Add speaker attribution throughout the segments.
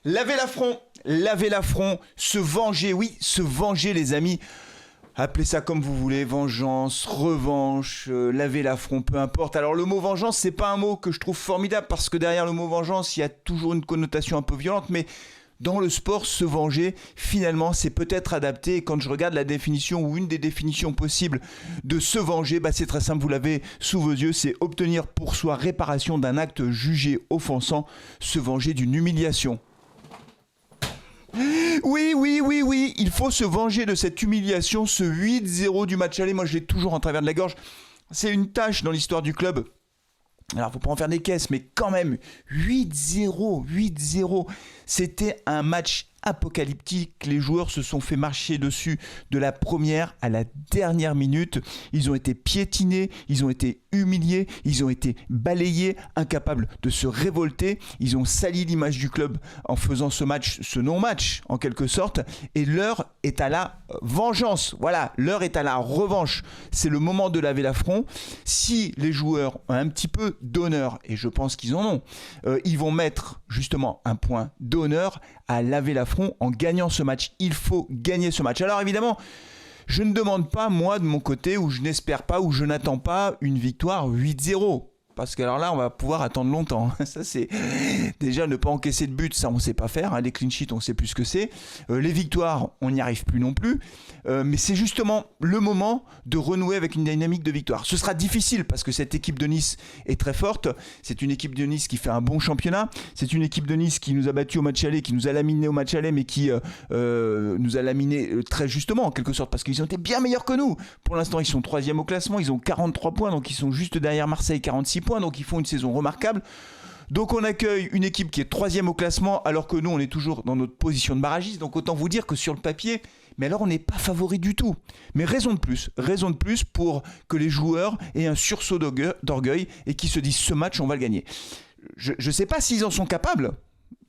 Speaker 1: Laver l'affront, se venger, oui, se venger les amis. Appelez ça comme vous voulez, vengeance, revanche, laver l'affront, peu importe. Alors le mot vengeance, c'est pas un mot que je trouve formidable parce que derrière le mot vengeance, il y a toujours une connotation un peu violente, mais dans le sport, se venger, finalement, c'est peut-être adapté. Et quand je regarde la définition ou une des définitions possibles de se venger, c'est très simple, vous l'avez sous vos yeux, c'est obtenir pour soi réparation d'un acte jugé offensant, se venger d'une humiliation. Oui, il faut se venger de cette humiliation, ce 8-0 du match aller. Moi, je l'ai toujours en travers de la gorge. C'est une tâche dans l'histoire du club. Alors, faut pas en faire des caisses, mais quand même, 8-0. C'était un match apocalyptique. Les joueurs se sont fait marcher dessus de la première à la dernière minute. Ils ont été piétinés, ils ont été humiliés, ils ont été balayés, incapables de se révolter. Ils ont sali l'image du club en faisant ce match, ce non-match en quelque sorte. Et l'heure est à la vengeance. Voilà, l'heure est à la revanche. C'est le moment de laver l'affront. Si les joueurs ont un petit peu d'honneur, et je pense qu'ils en ont, ils vont mettre justement un point d'honneur à laver l'affront en gagnant ce match. Il faut gagner ce match. Alors évidemment, je ne demande pas moi de mon côté, ou je n'espère pas, ou je n'attends pas une victoire 8-0. Parce que alors là, on va pouvoir attendre longtemps. Ça, c'est déjà ne pas encaisser de but, ça, on ne sait pas faire. Les clean sheets, on ne sait plus ce que c'est. Les victoires, on n'y arrive plus non plus. Mais c'est justement le moment de renouer avec une dynamique de victoire. Ce sera difficile parce que cette équipe de Nice est très forte. C'est une équipe de Nice qui fait un bon championnat. C'est une équipe de Nice qui nous a battus au match aller, qui nous a laminés au match aller, mais qui nous a laminés très justement, en quelque sorte, parce qu'ils ont été bien meilleurs que nous. Pour l'instant, ils sont 3e au classement. Ils ont 43 points, donc ils sont juste derrière Marseille, 46 points, donc ils font une saison remarquable. Donc on accueille une équipe qui est 3e au classement alors que nous on est toujours dans notre position de barragiste, donc autant vous dire que sur le papier, mais alors on n'est pas favori du tout. Mais raison de plus pour que les joueurs aient un sursaut d'orgueil et qu'ils se disent ce match on va le gagner. Je ne sais pas s'ils en sont capables.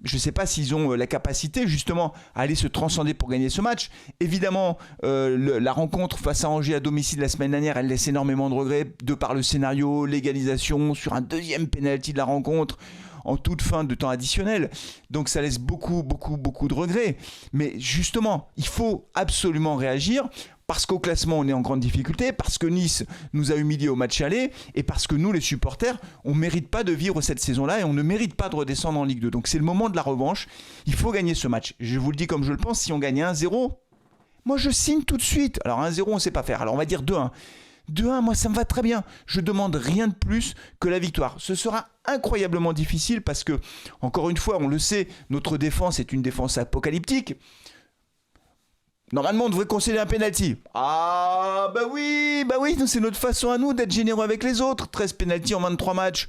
Speaker 1: Je ne sais pas s'ils ont la capacité justement à aller se transcender pour gagner ce match. Évidemment, la rencontre face à Angers à domicile la semaine dernière, elle laisse énormément de regrets de par le scénario, l'égalisation sur un deuxième penalty de la rencontre en toute fin de temps additionnel. Donc ça laisse beaucoup de regrets. Mais justement, il faut absolument réagir. Parce qu'au classement, on est en grande difficulté, parce que Nice nous a humiliés au match aller, et parce que nous, les supporters, on ne mérite pas de vivre cette saison-là, et on ne mérite pas de redescendre en Ligue 2. Donc c'est le moment de la revanche. Il faut gagner ce match. Je vous le dis comme je le pense, si on gagne 1-0, moi je signe tout de suite. Alors 1-0, on ne sait pas faire. Alors on va dire 2-1. 2-1, moi ça me va très bien. Je demande rien de plus que la victoire. Ce sera incroyablement difficile parce que, encore une fois, on le sait, notre défense est une défense apocalyptique. Normalement, on devrait concéder un penalty. Ah, bah oui, c'est notre façon à nous d'être généreux avec les autres. 13 penalties en 23 matchs.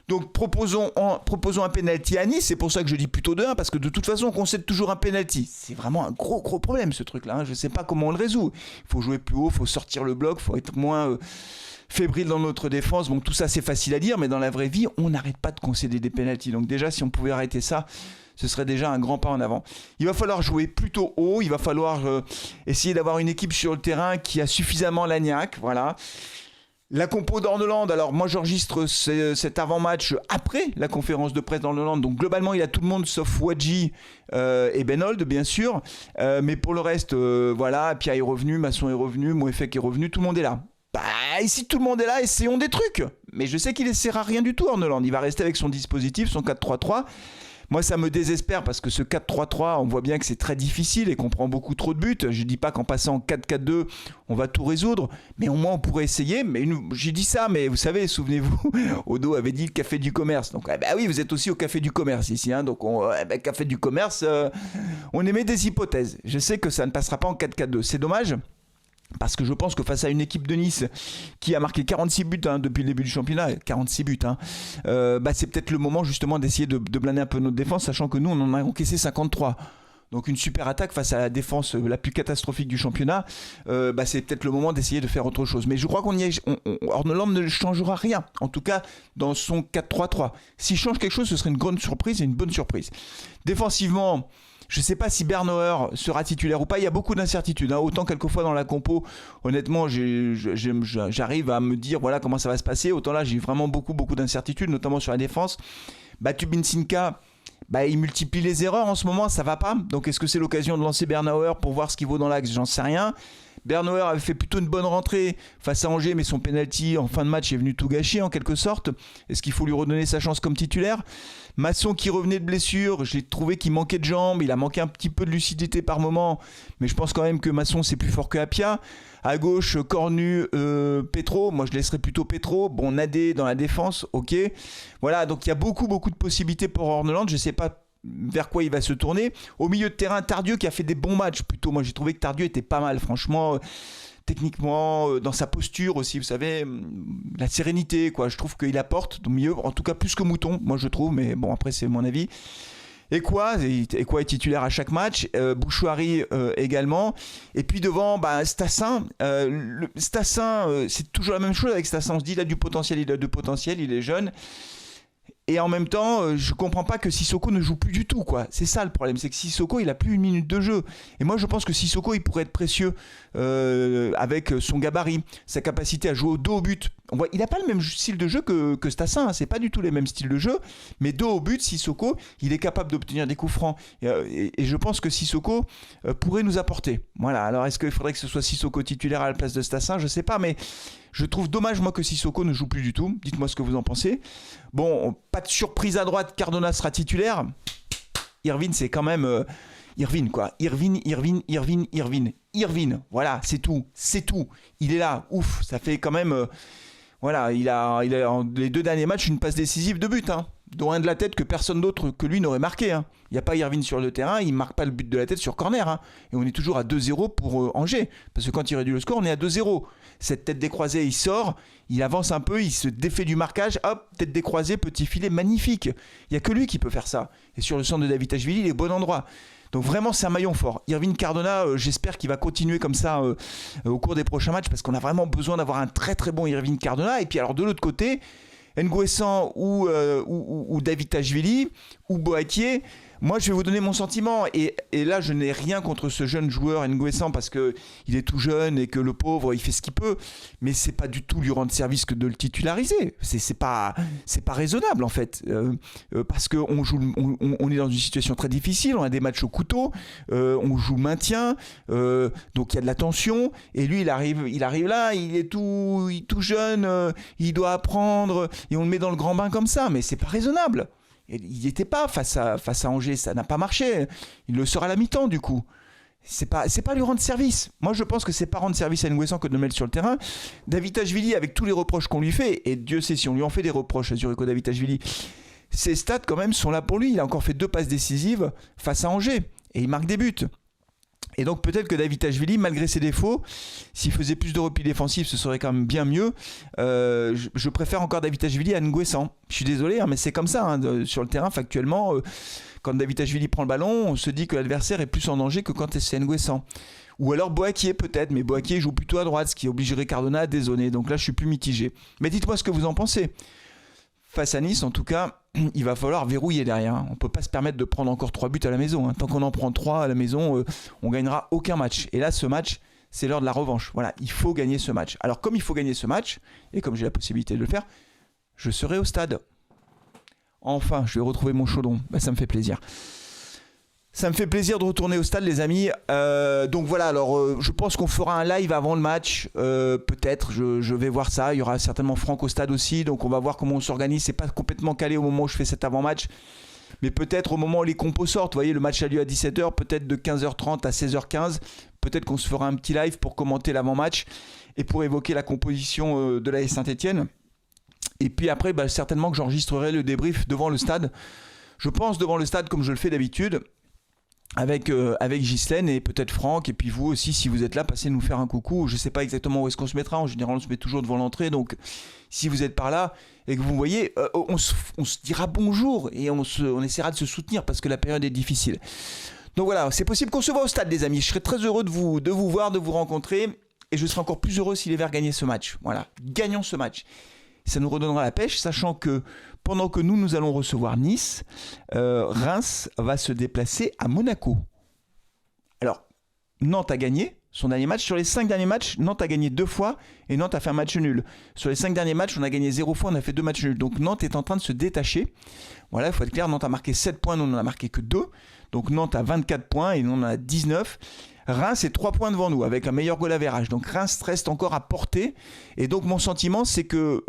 Speaker 1: Donc, proposons un penalty à Nice. C'est pour ça que je dis plutôt 2-1, parce que de toute façon, on concède toujours un penalty. C'est vraiment un gros problème, ce truc-là. Je ne sais pas comment on le résout. Il faut jouer plus haut, il faut sortir le bloc, il faut être moins fébrile dans notre défense. Bon, tout ça, c'est facile à dire, mais dans la vraie vie, on n'arrête pas de concéder des penalties. Donc déjà, si on pouvait arrêter ça, ce serait déjà un grand pas en avant. Il va falloir jouer plutôt haut, il va falloir essayer d'avoir une équipe sur le terrain qui a suffisamment l'agnac, voilà. La compo d'Orneland, alors moi j'enregistre cet avant-match après la conférence de presse d'Orneland, donc globalement il y a tout le monde sauf Wadji et Benold bien sûr, mais pour le reste, voilà, Pierre est revenu, Masson est revenu, Moefek est revenu, tout le monde est là. Bah, ici tout le monde est là, essayons des trucs. Mais je sais qu'il essaiera rien du tout Orneland, il va rester avec son dispositif, son 4-3-3. Moi, ça me désespère parce que ce 4-3-3, on voit bien que c'est très difficile et qu'on prend beaucoup trop de buts. Je ne dis pas qu'en passant en 4-4-2, on va tout résoudre, mais au moins on pourrait essayer. Mais j'ai dit ça, mais vous savez, souvenez-vous, Odo avait dit le café du commerce. Donc, oui, vous êtes aussi au café du commerce ici. Hein, donc, café du commerce, on émet des hypothèses. Je sais que ça ne passera pas en 4-4-2. C'est dommage. Parce que je pense que face à une équipe de Nice qui a marqué 46 buts depuis le début du championnat, 46 buts, c'est peut-être le moment justement d'essayer de blinder un peu notre défense, sachant que nous on en a encaissé 53. Donc une super attaque face à la défense la plus catastrophique du championnat, c'est peut-être le moment d'essayer de faire autre chose. Mais je crois Orneland ne changera rien, en tout cas dans son 4-3-3. S'il change quelque chose, ce serait une grande surprise et une bonne surprise. Défensivement, je ne sais pas si Bernauer sera titulaire ou pas. Il y a beaucoup d'incertitudes. Autant quelquefois dans la compo, honnêtement, j'arrive à me dire voilà comment ça va se passer. Autant là, j'ai vraiment beaucoup d'incertitudes, notamment sur la défense. Tubinsinka, il multiplie les erreurs en ce moment, ça va pas. Donc est-ce que c'est l'occasion de lancer Bernauer pour voir ce qu'il vaut dans l'axe? J'en sais rien. Bernauer avait fait plutôt une bonne rentrée face à Angers, mais son penalty en fin de match est venu tout gâcher en quelque sorte. Est-ce qu'il faut lui redonner sa chance comme titulaire? Masson qui revenait de blessure, j'ai trouvé qu'il manquait de jambes, il a manqué un petit peu de lucidité par moment, mais je pense quand même que Masson c'est plus fort que Apia. À gauche, Cornu, Petro, moi je laisserais plutôt Petro. Bon, Nadé dans la défense, ok. Voilà, donc il y a beaucoup de possibilités pour Horneland, je sais pas vers quoi il va se tourner. Au milieu de terrain, Tardieu qui a fait des bons matchs plutôt. Moi j'ai trouvé que Tardieu était pas mal, franchement, techniquement, dans sa posture aussi, vous savez, la sérénité, quoi. Je trouve qu'il apporte au milieu, en tout cas plus que Mouton, moi je trouve, mais bon, après c'est mon avis. Et quoi est titulaire à chaque match. Bouchouari également. Et puis devant, Stassin. Stassin, c'est toujours la même chose avec Stassin. On se dit il a du potentiel, il est jeune. Et en même temps, je comprends pas que Sissoko ne joue plus du tout, quoi. C'est ça le problème, c'est que Sissoko, il a plus une minute de jeu. Et moi, je pense que Sissoko, il pourrait être précieux avec son gabarit, sa capacité à jouer au dos au but. Il n'a pas le même style de jeu que Stassin, hein. C'est pas du tout les mêmes styles de jeu, mais dos au but, Sissoko, il est capable d'obtenir des coups francs. Et je pense que Sissoko pourrait nous apporter. Voilà. Alors, est-ce qu'il faudrait que ce soit Sissoko titulaire à la place de Stassin? Je sais pas, mais je trouve dommage, moi, que Sissoko ne joue plus du tout. Dites-moi ce que vous en pensez. Bon, pas de surprise à droite, Cardona sera titulaire. Irvine, c'est quand même... Irvine, quoi. Irvine. Voilà, c'est tout. Il est là. Ouf, ça fait quand même... Voilà, il a les 2 derniers matchs une passe décisive de but, hein, dont un de la tête que personne d'autre que lui n'aurait marqué. Hein. Il n'y a pas Irvine sur le terrain, il ne marque pas le but de la tête sur corner. Hein. Et on est toujours à 2-0 pour Angers. Parce que quand il réduit le score, on est à 2-0. Cette tête décroisée, il sort, il avance un peu, il se défait du marquage. Hop, tête décroisée, petit filet, magnifique. Il n'y a que lui qui peut faire ça. Et sur le centre de Davitashvili, il est bon endroit. Donc vraiment, c'est un maillon fort. Irvine Cardona, j'espère qu'il va continuer comme ça au cours des prochains matchs parce qu'on a vraiment besoin d'avoir un très très bon Irvine Cardona. Et puis alors de l'autre côté, Nguessan ou Davitashvili ou Boakye, moi je vais vous donner mon sentiment. Et là, je n'ai rien contre ce jeune joueur Nguessan parce qu'il est tout jeune et que le pauvre, il fait ce qu'il peut. Mais c'est pas du tout lui rendre service que de le titulariser. C'est pas raisonnable en fait. Parce qu'on est dans une situation très difficile. On a des matchs au couteau. On joue maintien. Donc il y a de la tension. Et lui, il arrive là. Il est tout jeune. Il doit apprendre. Et on le met dans le grand bain comme ça. Mais c'est pas raisonnable. Il n'y était pas face à Angers, ça n'a pas marché. Il le sera à la mi-temps du coup. C'est pas lui rendre service. Moi je pense que c'est pas rendre service à Nguessan que de le mettre sur le terrain. Davitashvili, avec tous les reproches qu'on lui fait, et Dieu sait si on lui en fait des reproches à Zurigo Davitashvili, ses stats quand même sont là pour lui. Il a encore fait 2 passes décisives face à Angers et il marque des buts. Et donc peut-être que Davitashvili, malgré ses défauts, s'il faisait plus de repli défensif, ce serait quand même bien mieux. Je préfère encore Davitashvili à Nguessan. Je suis désolé, hein, mais c'est comme ça. Hein, sur le terrain, factuellement, quand Davitashvili prend le ballon, on se dit que l'adversaire est plus en danger que quand c'est Nguessan. Ou alors Boakye peut-être, mais Boakye joue plutôt à droite, ce qui obligerait Cardona à dézoner. Donc là, je suis plus mitigé. Mais dites-moi ce que vous en pensez. Face à Nice, en tout cas, il va falloir verrouiller derrière. On ne peut pas se permettre de prendre encore 3 buts à la maison. Hein. Tant qu'on en prend 3 à la maison, on ne gagnera aucun match. Et là, ce match, c'est l'heure de la revanche. Voilà, il faut gagner ce match. Alors, comme il faut gagner ce match, et comme j'ai la possibilité de le faire, je serai au stade. Enfin, je vais retrouver mon chaudron. Ça me fait plaisir. Ça me fait plaisir de retourner au stade, les amis. Donc voilà, alors je pense qu'on fera un live avant le match. Peut-être, je vais voir ça. Il y aura certainement Franck au stade aussi. Donc on va voir comment on s'organise. C'est pas complètement calé au moment où je fais cet avant-match. Mais peut-être au moment où les compos sortent. Vous voyez, le match a lieu à 17h. Peut-être de 15h30 à 16h15. Peut-être qu'on se fera un petit live pour commenter l'avant-match. Et pour évoquer la composition de l'AS Saint-Etienne. Et puis après, certainement que j'enregistrerai le débrief devant le stade. Je pense devant le stade comme je le fais d'habitude. Avec Ghislaine et peut-être Franck, et puis vous aussi, si vous êtes là, passez nous faire un coucou. Je ne sais pas exactement où est-ce qu'on se mettra. En général, on se met toujours devant l'entrée. Donc, si vous êtes par là et que vous voyez, on se dira bonjour et on essaiera de se soutenir parce que la période est difficile. Donc voilà, c'est possible qu'on se voit au stade, les amis. Je serai très heureux de vous voir, de vous rencontrer. Et je serai encore plus heureux si les Verts gagnaient ce match. Voilà, gagnons ce match. Ça nous redonnera la pêche, sachant que pendant que nous allons recevoir Nice, Reims va se déplacer à Monaco. Alors, Nantes a gagné, son dernier match. Sur les 5 derniers matchs, Nantes a gagné 2 fois et Nantes a fait un match nul. Sur les 5 derniers matchs, on a gagné 0 fois, on a fait 2 matchs nuls. Donc Nantes est en train de se détacher. Voilà, il faut être clair, Nantes a marqué 7 points, nous on n'en a marqué que 2. Donc Nantes a 24 points et nous on en a 19. Reims est 3 points devant nous avec un meilleur goal average. Donc Reims reste encore à portée. Et donc mon sentiment c'est que,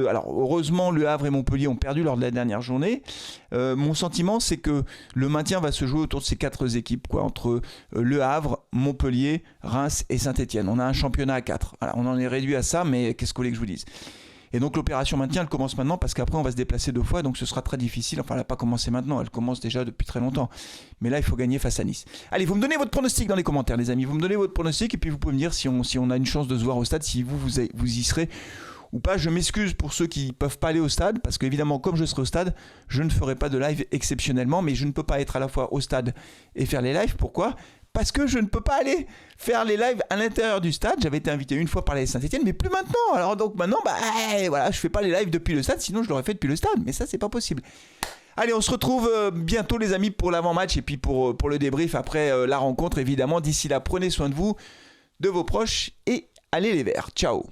Speaker 1: alors heureusement Le Havre et Montpellier ont perdu lors de la dernière journée. Mon sentiment c'est que le maintien va se jouer autour de ces 4 équipes, quoi, entre Le Havre, Montpellier, Reims et Saint-Etienne. On a un championnat à 4. Voilà, on en est réduit à ça, mais qu'est-ce que vous voulez que je vous dise ? Et donc l'opération maintien, elle commence maintenant parce qu'après on va se déplacer 2 fois, donc ce sera très difficile. Enfin, elle n'a pas commencé maintenant, elle commence déjà depuis très longtemps. Mais là, il faut gagner face à Nice. Allez, vous me donnez votre pronostic dans les commentaires, les amis. Vous me donnez votre pronostic et puis vous pouvez me dire si on a une chance de se voir au stade, si vous y serez ou pas. Je m'excuse pour ceux qui ne peuvent pas aller au stade, parce qu'évidemment, comme je serai au stade, je ne ferai pas de live exceptionnellement, mais je ne peux pas être à la fois au stade et faire les lives. Pourquoi ? Parce que je ne peux pas aller faire les lives à l'intérieur du stade. J'avais été invité une fois par les Saint-Etienne, mais plus maintenant. Alors donc maintenant, voilà, je fais pas les lives depuis le stade, sinon je l'aurais fait depuis le stade. Mais ça, c'est pas possible. Allez, on se retrouve bientôt les amis pour l'avant-match et puis pour le débrief après la rencontre évidemment. D'ici là, prenez soin de vous, de vos proches et allez les Verts. Ciao.